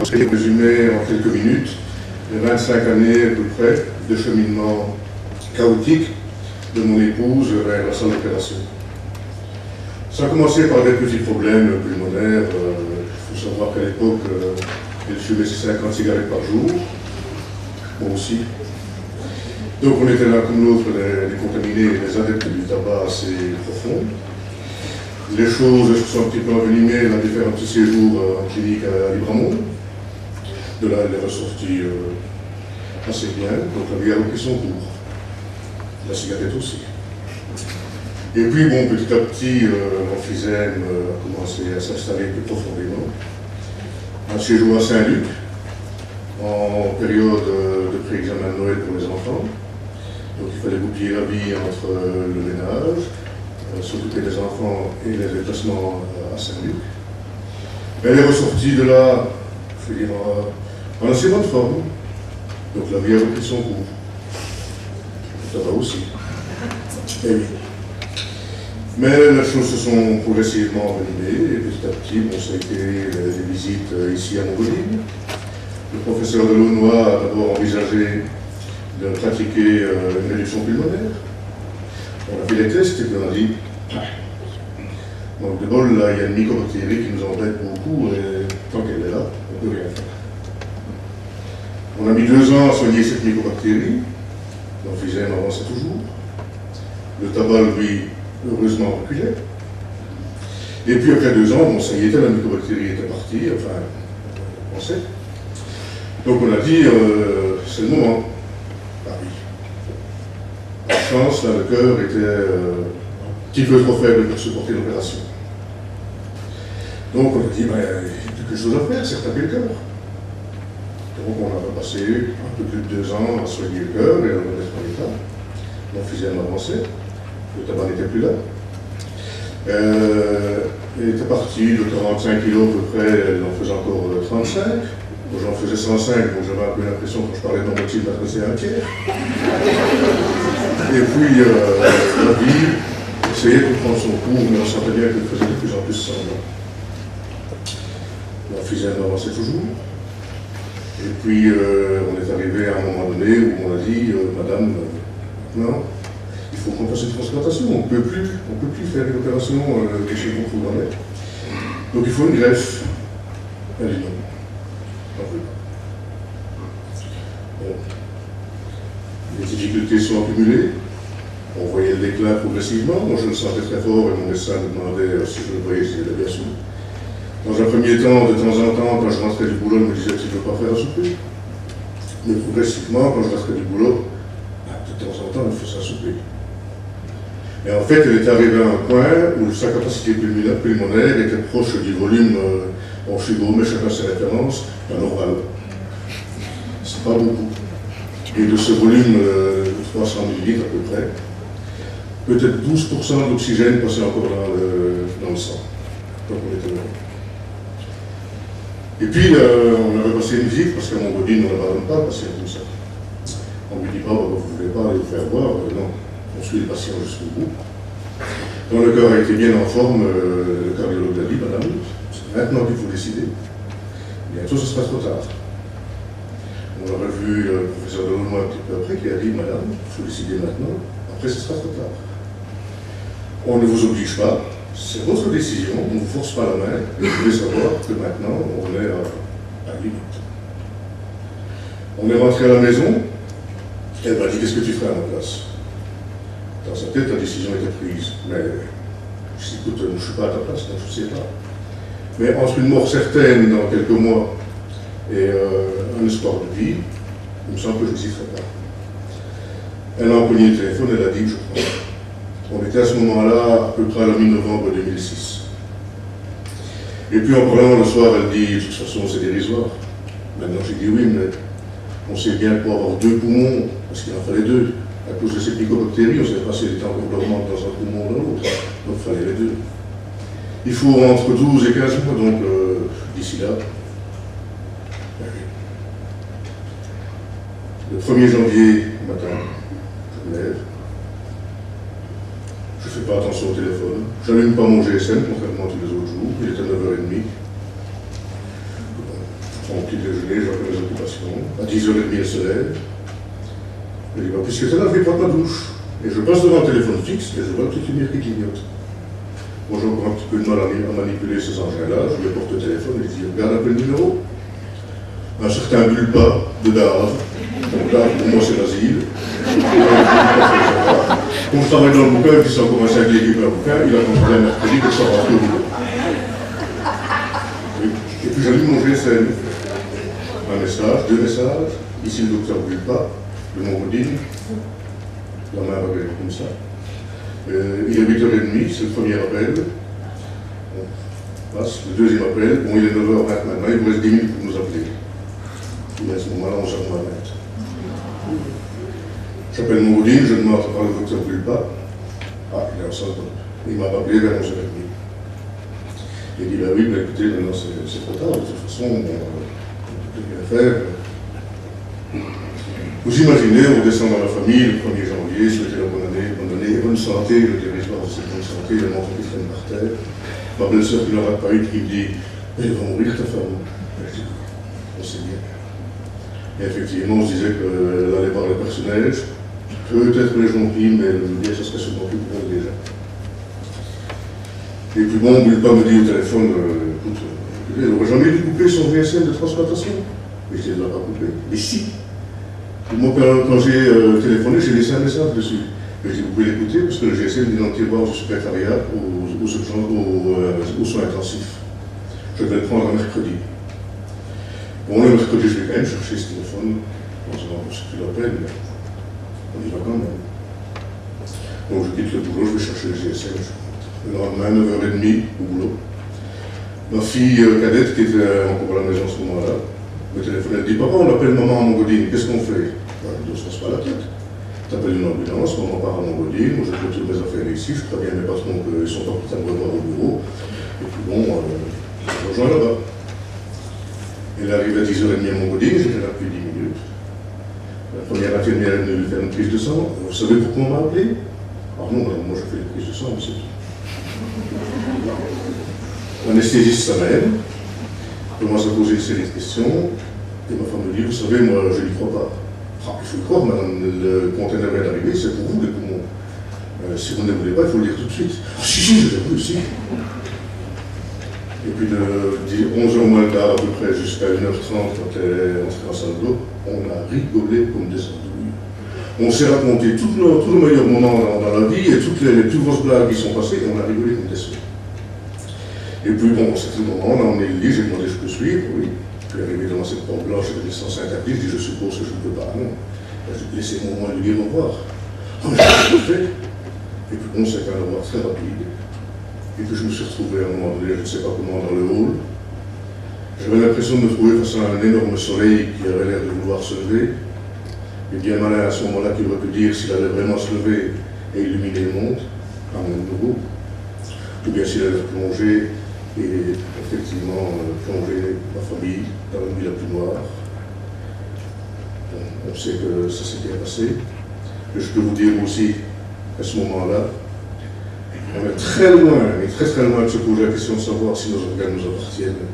Je vais résumer en quelques minutes les 25 années à peu près de cheminement chaotique de mon épouse vers la salle d'opération. Ça a commencé par des petits problèmes pulmonaires. Il faut savoir qu'à l'époque, elle fumait 50 cigarettes par jour, moi aussi. Donc on était l'un comme l'autre des contaminés, des adeptes du tabac assez profonds. Les choses se sont un petit peu envenimées, elle a dû faire un petit séjour en clinique à Libramont. De là, elle est ressortie assez bien, donc la vie a repris son cours. La cigarette aussi. Et puis, bon, petit à petit, l'emphysème a commencé à s'installer plus profondément. Un séjour à Saint-Luc, en période de pré-examen de Noël pour les enfants. Donc il fallait goupiller la vie entre le ménage, s'occuper des enfants et les déplacements à Saint-Luc. Elle est ressortie de là, je veux dire, en assez bonne forme. Donc la vie a repris son cours. Ça va aussi. Et oui. Mais les choses se sont progressivement envenimées, et petit à petit, bon, ça a été des visites ici à Montpellier. Le professeur Delaunoy a d'abord envisagé de pratiquer une réduction pulmonaire. On a fait les tests et puis on a dit, donc de bol, là, il y a une mycobactérie qui nous embête beaucoup, et tant qu'elle est là, on ne peut rien faire. On a mis 2 ans à soigner cette mycobactérie. L'emphysème avançait toujours. Le tabac, lui, heureusement reculait. Et puis après 2 ans, bon, ça y était, la mycobactérie était partie, enfin, on sait. Donc on a dit, c'est le moment. Ah oui. Par chance, là, le cœur était un petit peu trop faible pour supporter l'opération. Donc on a dit, ben, il y a quelque chose à faire, c'est taper le cœur. Donc on a passé un peu plus de 2 ans à soigner le cœur et à le remettre en état. L'emphysème avançait, le tabac n'était plus là. Elle était partie de 45 kg à peu près, elle en faisait encore 35. Moi j'en faisais 105, donc j'avais un peu l'impression quand je parlais de mon moitié de m'adresser à un tiers. Et puis la vie essayait de prendre son cours, mais on sentait bien qu'elle faisait de plus en plus semblant. L'emphysème avançait toujours. Et puis, on est arrivé à un moment donné où on a dit, madame, non, il faut qu'on fasse une transplantation, on ne peut plus faire une opération chez vous dans l'air. Donc il faut une greffe. Elle dit non. Bon. Les difficultés sont accumulées. On voyait le déclin progressivement. Moi, je le sentais très fort et mon médecin me demandait si je le voyais, si j'allais bien sûr. Dans un premier temps, de temps en temps, quand je rentrais du boulot, il me disait tu ne veux pas faire un souper. Mais progressivement, quand je rentrais du boulot, de temps en temps, il faisait un souper. Et en fait, elle est arrivée à un point où sa capacité pulmonaire était proche du volume, bon, je suis gros, mais chacun ses références, d'un normal. C'est pas beaucoup. Et de ce volume de 300 ml à peu près, peut-être 12% d'oxygène passait encore dans le sang. Donc on était heureux. Et puis, on avait passé une visite, parce qu'à Montpellier, on n'abandonne pas le patient comme ça. On ne lui dit pas, vous ne voulez pas aller vous faire voir, non. On suit le patient jusqu'au bout. Donc le cœur a été bien en forme, le cardiologue l'a dit, madame, c'est maintenant qu'il faut décider. Bientôt, ce sera trop tard. On a revu le professeur Delaunoy un petit peu après, qui a dit, madame, il faut décider maintenant, après ce sera trop tard. On ne vous oblige pas. C'est votre décision, on ne vous force pas la main, et vous devez savoir que maintenant, on est à la limite. On est rentré à la maison, elle m'a dit, qu'est-ce que tu ferais à ma place? Dans sa tête, la décision était prise, mais je dis, écoute, je ne suis pas à ta place, donc je ne sais pas. Mais entre une mort certaine dans quelques mois et un espoir de vie, il me semble que je n'hésiterai pas. Elle a empoigné le téléphone, elle a dit, je prends. On était à ce moment-là, à peu près à la mi-novembre 2006. Et puis en parlant le soir, elle dit, de toute façon, c'est dérisoire. Maintenant, j'ai dit oui, mais on sait bien que pour avoir 2 poumons, parce qu'il en fallait 2, à cause de cette mycobactérie, on ne savait pas si elle était encore dormante dans un poumon ou dans l'autre. Donc il fallait les 2. Il faut entre 12 et 15 mois, donc d'ici là. Le 1er janvier matin, je me lève. Je ne fais pas attention au téléphone. Je n'allume pas mon GSM, contrairement à tous les autres jours. Il était 9h30. Je prends mon petit déjeuner, je fais mes occupations. À 10h30, elle se lève. Elle dit, puisque c'est là, je vais prendre ma douche. Et je passe devant le téléphone fixe et je vois une petite lumière qui clignote. Moi, j'ai encore un petit peu de mal à manipuler ces engins-là. Je lui apporte le téléphone et je dis, regarde un peu le numéro. Un certain Bulpa de Dave. Donc là, pour moi, c'est l'asile. Quand je travaille dans le bouquin, puis c'est encore un cinquième équipe un bouquin, il a compris un mercredi que ça va rentrer au boulot. Et puis j'allume mon GSM. Un message, 2 messages. Ici, le docteur Bulpa, de Montgodine. La main va aller comme ça. Il est 8h30, c'est le premier appel. On passe, le deuxième appel. Bon, il est 9h20 maintenant, il vous reste 10 minutes pour nous appeler. Et à ce moment-là, on s'en va mettre. J'appelle Montgodine, je demande par le docteur Bulpa. Ah, il est en salle. Il m'a appelé vers 11h30. Il dit, bah oui, bah écoutez, maintenant c'est trop tard, de toute façon, on ne peut rien faire. Vous imaginez, on descend dans la famille le 1er janvier, souhaiter la bonne année et bonne santé, le territoire de cette bonne santé, les enfants qui traînent par terre. Ma belle-sœur qui n'aura pas eu, qui me dit, elle va mourir ta femme. Je dis, on sait bien. Et effectivement, on se disait qu'elle allait voir le personnage, peut-être les gentils, mais le bien, ça serait sûrement plus pour elle déjà. Et puis bon, Bulpa me dit au téléphone, écoute, elle n'aurait jamais dû couper son GSM de transplantation. Mais je ne l'ai pas coupé. Mais si. Moi, quand j'ai téléphoné, j'ai laissé un message dessus. Et je dis, vous pouvez l'écouter, parce que le GSM est dans le tiroir du secrétariat aux soins intensifs. Je vais le prendre un mercredi. Bon, le mercredi, je vais quand même chercher ce téléphone. Bon, ça va pas ce qu'il appelle, mais on y va quand même. Donc je quitte le boulot, je vais chercher le GSM. Le lendemain, 9h30 au boulot. Ma fille cadette, qui était encore à la maison à ce moment-là, me téléphone, elle dit, papa, on appelle maman à Montgodine, qu'est-ce qu'on fait? On ne se passe pas la tête. Tu appelles une ambulance, maman part à Montgodine, moi je clôture mes affaires ici, je préviens mes patrons qu'ils sont en train de me revoir au bureau, et puis bon, je rejoins là-bas. Elle arrive à 10h30 à Montgodine, j'étais là depuis 10 minutes. La première infirmière est venue lui faire une prise de sang. Vous savez pourquoi on m'a appelé? Ah non, moi je fais les prises de sang, mais c'est tout. L'anesthésiste s'amène, commence à poser une série de questions, et ma femme me dit, vous savez, moi je n'y crois pas. Ah, il faut y croire, madame, le conteneur vient d'arriver, c'est pour vous les poumons. Si vous ne voulez pas, il faut le dire tout de suite. Ah si, je l'ai vu aussi. Et puis de 11h moins le quart à peu près jusqu'à 1h30, quand elle est entrée en salle d'eau, on a rigolé comme des andouilles. On s'est raconté tous nos meilleurs moments dans la vie et toutes les plus grosses blagues qui sont passées, et on a rigolé comme des sourds. Et puis bon, c'était le moment, on a emmené le lit, j'ai demandé je peux suivre, oui. Puis arrivé devant cette porte blanche avec les sens interdits, je dis je suppose que je ne peux pas, non. Laissez-moi au moins lui dire au revoir. Ah mais je l'ai fait. Et puis bon, c'était un au revoir très rapide. Et puis je me suis retrouvé à un moment donné, je ne sais pas comment, dans le hall. J'avais l'impression de me trouver face à un énorme soleil qui avait l'air de vouloir se lever. Et bien malin à ce moment-là qui aurait pu dire s'il allait vraiment se lever et illuminer le monde, à mon nouveau, ou bien s'il allait plonger et effectivement plonger ma famille dans la nuit la plus noire. Bon, on sait que ça s'est bien passé. Et je peux vous dire aussi qu'à ce moment-là, on est très loin, et très très loin de se poser la question de savoir si nos organes nous appartiennent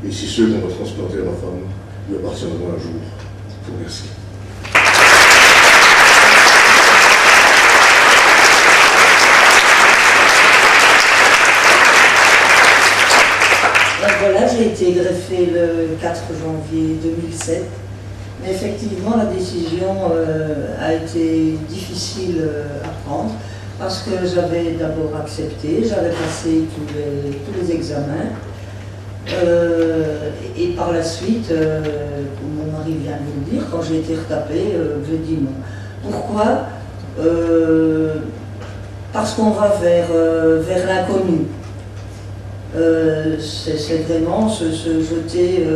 et si ceux qu'on va transplanter à ma femme lui appartiendront un jour. Je vous remercie. Voilà, j'ai été greffée le 4 janvier 2007. Mais effectivement, la décision a été difficile à prendre parce que j'avais d'abord accepté, j'avais passé tous les examens. Et par la suite, mon mari vient de me le dire, quand j'ai été retapée, je dis non. Pourquoi? Parce qu'on va vers l'inconnu. C'est vraiment se jeter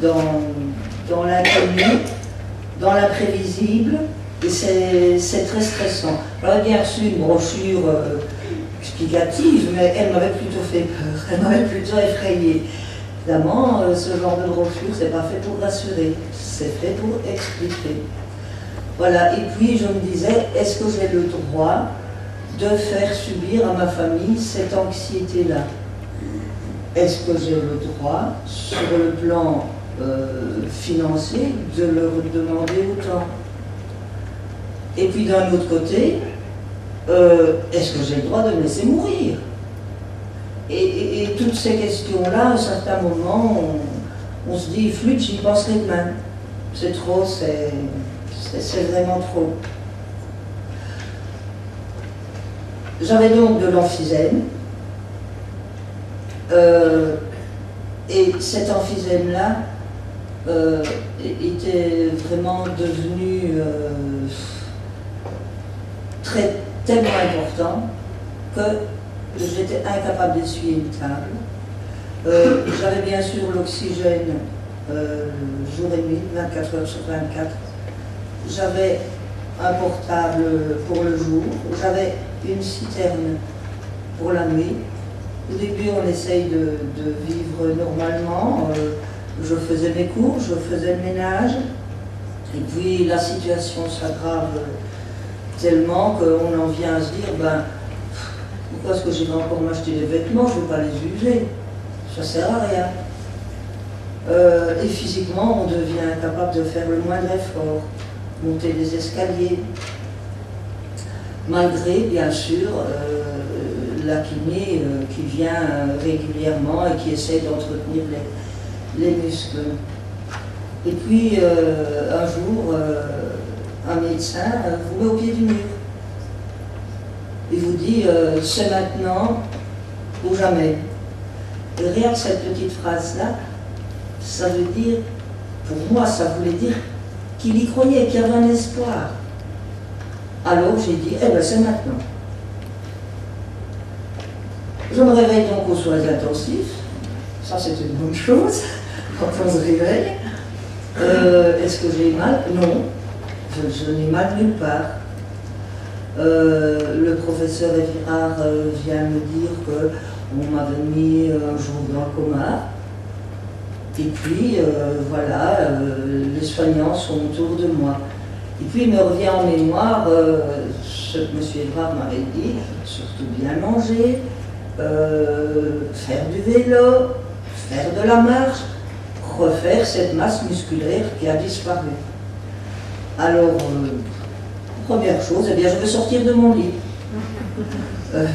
dans l'inconnu, dans l'imprévisible, et c'est très stressant. J'avais bien reçu une brochure explicative, mais elle m'avait plutôt fait peur, elle m'avait plutôt effrayée. Évidemment, ce genre de brochure, c'est pas fait pour rassurer, c'est fait pour expliquer. Voilà, et puis je me disais, est-ce que j'ai le droit de faire subir à ma famille cette anxiété-là? Est-ce que j'ai le droit, sur le plan financier de leur demander autant. Et puis d'un autre côté, est-ce que j'ai le droit de me laisser mourir? Et toutes ces questions-là, à un certain moment, on se dit, flûte, j'y penserai demain. C'est trop, c'est vraiment trop. J'avais donc de l'emphysème. Et cet emphysème-là était vraiment devenu tellement important que j'étais incapable d'essuyer une table. J'avais bien sûr l'oxygène jour et nuit, 24 heures sur 24. J'avais un portable pour le jour. J'avais une citerne pour la nuit. Au début, on essaye de vivre normalement. Je faisais mes cours, je faisais le ménage. Et puis la situation s'aggrave tellement qu'on en vient à se dire, ben, pourquoi est-ce que je vais encore m'acheter des vêtements? Je ne vais pas les user. Ça ne sert à rien. Et physiquement, on devient incapable de faire le moindre effort. Monter des escaliers. Malgré, bien sûr, la kiné qui vient régulièrement et qui essaie d'entretenir les muscles. Et puis, un jour, un médecin vous met au pied du mur. Il vous dit, c'est maintenant ou jamais. Et rien que cette petite phrase-là, ça veut dire, pour moi, ça voulait dire qu'il y croyait, qu'il y avait un espoir. Alors j'ai dit, eh bien c'est maintenant. Je me réveille donc aux soins intensifs. Ça c'est une bonne chose, quand on se réveille. Est-ce que j'ai mal? Non, je n'ai mal nulle part. Le professeur Evirard vient me dire qu'on m'avait mis un jour dans le coma. Et puis, voilà, les soignants sont autour de moi. Et puis, il me revient en mémoire ce que M. Evrard m'avait dit, surtout bien manger, faire du vélo, faire de la marche, refaire cette masse musculaire qui a disparu. Alors, première chose, eh bien, je veux sortir de mon lit.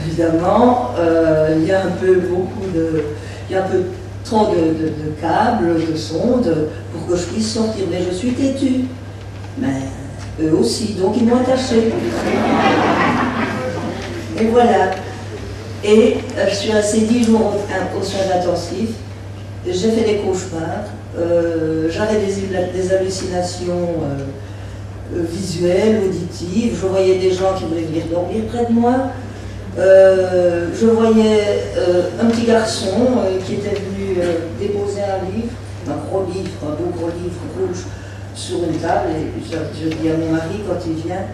Évidemment, il y a un peu trop de câbles, de sondes, pour que je puisse sortir. Mais je suis têtue. Mais eux aussi, donc ils m'ont attachée. Et voilà. Et je suis restée 10 jours aux soins intensifs. J'ai fait des cauchemars. J'avais des hallucinations visuelles, auditives. Je voyais des gens qui voulaient venir dormir près de moi. Je voyais un petit garçon qui était venu déposer un livre, un gros livre, un beau gros livre rouge sur une table, et je dis à mon mari quand il vient,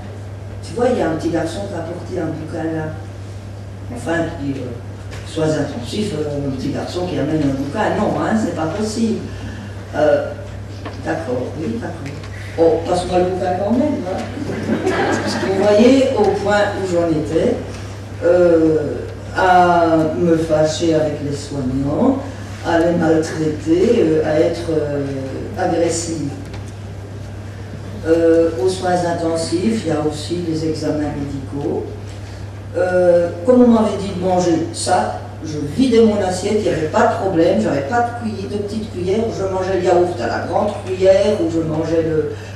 tu vois, il y a un petit garçon qui a apporté un bouquin là. Enfin, je dis, sois intensif, un petit garçon qui amène un bouquin, non, hein, c'est pas possible. D'accord, oui, d'accord. Oh, passe-moi le bouquin quand même, hein. Parce que vous voyez, au point où j'en étais, à me fâcher avec les soignants, à les maltraiter, à être agressive. Aux soins intensifs, il y a aussi les examens médicaux. Comme on m'avait dit de manger ça, je vidais mon assiette, il n'y avait pas de problème, j'avais pas de petite cuillère, je mangeais le yaourt à la grande cuillère, ou je mangeais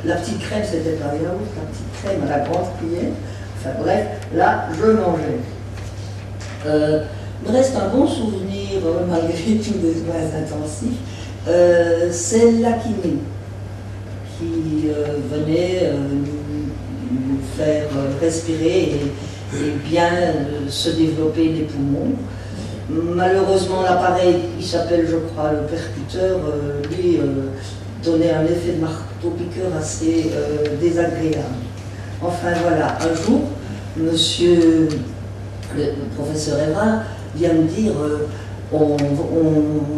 la petite crème, c'était pas le yaourt, la petite crème à la grande cuillère. Enfin bref, là, je mangeais. Il me reste un bon souvenir, malgré tout, des soins intensifs, c'est la kiné qui venait nous faire respirer et bien se développer les poumons. Malheureusement, l'appareil, il s'appelle, je crois, le percuteur, lui donnait un effet de marteau-piqueur assez désagréable. Enfin voilà, un jour, monsieur le professeur Evrard vient me dire on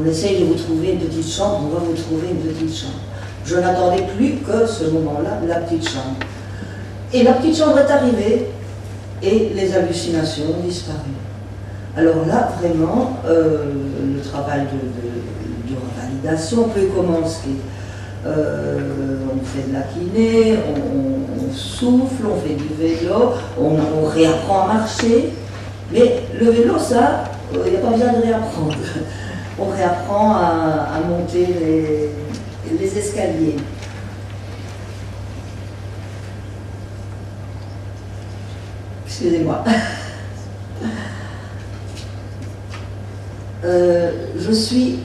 essaye de vous trouver une petite chambre, on va vous trouver une petite chambre. Je n'attendais plus que ce moment-là, la petite chambre. Et la petite chambre est arrivée et les hallucinations ont disparu. Alors là, vraiment, le travail de revalidation validation peut commencer. On fait de la kiné, on souffle, on fait du vélo, on réapprend à marcher. Mais le vélo, ça, il n'y a pas besoin de réapprendre. On réapprend à monter les escaliers. Excusez-moi. Je suis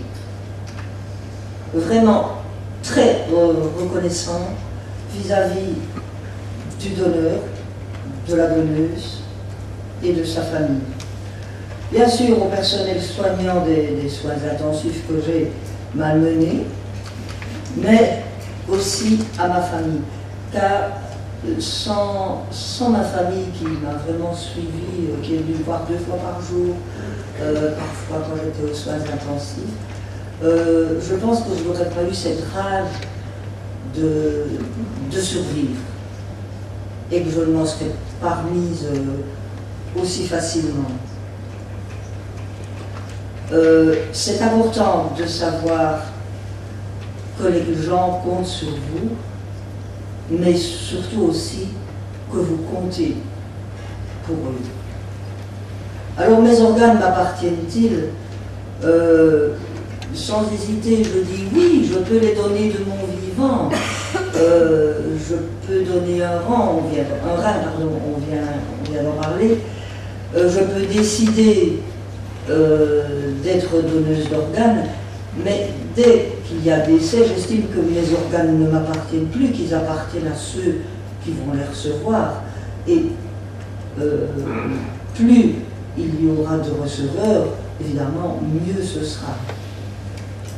vraiment très reconnaissant vis-à-vis du donneur, de la donneuse et de sa famille. Bien sûr, au personnel soignant des soins intensifs que j'ai malmenés, mais aussi à ma famille, car sans ma famille qui m'a vraiment suivi, qui est venue me voir 2 fois par jour, parfois quand j'étais aux soins intensifs, je pense que je n'aurais pas eu cette rage de survivre et que je ne m'en serais pas remise aussi facilement. C'est important de savoir que les gens comptent sur vous, mais surtout aussi que vous comptez pour eux. Alors mes organes m'appartiennent-ils? Sans hésiter, je dis oui, je peux les donner de mon vivant. Je peux donner un rein, on vient d'en parler. Je peux décider d'être donneuse d'organes, mais dès qu'il y a décès, j'estime que mes organes ne m'appartiennent plus, qu'ils appartiennent à ceux qui vont les recevoir. Et plus il y aura de receveurs, évidemment, mieux ce sera.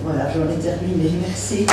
Voilà, j'en ai terminé. Merci.